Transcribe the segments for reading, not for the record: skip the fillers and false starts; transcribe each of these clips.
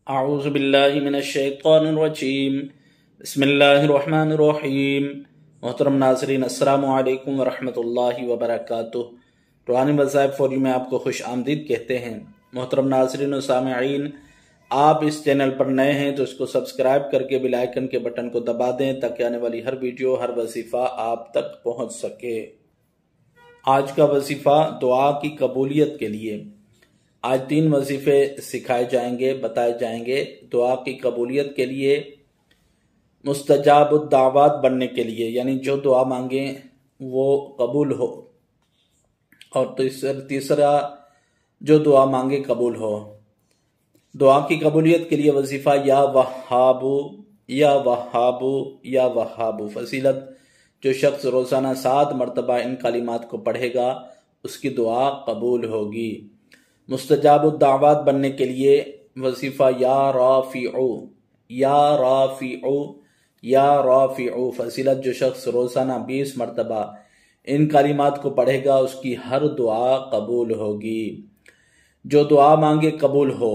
اعوذ باللہ من الشیطان الرجیم بسم اللہ الرحمن الرحیم۔ محترم ناظرین، السلام علیکم ورحمۃ اللہ وبرکاتہ۔ روحانی وظائف فور یو میں آپ کو خوش آمدید کہتے ہیں۔ محترم ناظرین و سامعین، آپ اس چینل پر نئے ہیں تو اس کو سبسکرائب کر کے بیل آئیکن کے بٹن کو دبا دیں تاکہ آنے والی ہر ویڈیو، ہر وظیفہ آپ تک پہنچ سکے۔ آج کا وظیفہ دعا کی قبولیت کے لیے۔ آج 3 وظیفے سکھائے جائیں گے، بتائے جائیں گے دعا کی قبولیت کے لیے، مستجاب الدعوات بننے کے لیے، یعنی جو دعا مانگیں وہ قبول ہو، اور تیسرا جو دعا مانگے قبول ہو۔ دعا کی قبولیت کے لیے وظیفہ یا وہابو یا وہابو یا وہابو۔ فضیلت: جو شخص روزانہ 7 مرتبہ ان کلمات کو پڑھے گا اس کی دعا قبول ہوگی۔ مستجاب الدعوات بننے کے لیے وظیفہ یا رافعو یا رافعو یا رافعو۔ فضیلت: جو شخص روزانہ 20 مرتبہ ان کلمات کو پڑھے گا اس کی ہر دعا قبول ہوگی۔ جو دعا مانگے قبول ہو۔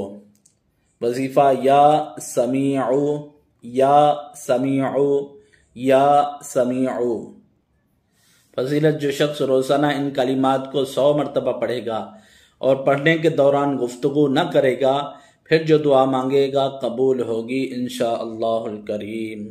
وظیفہ یا سمیعو یا سمیعو یا سمیعو۔ فضیلت: جو شخص روزانہ ان کلمات کو 100 مرتبہ پڑھے گا اور پڑھنے کے دوران گفتگو نہ کرے گا، پھر جو دعا مانگے گا قبول ہوگی انشاءاللہ الکریم۔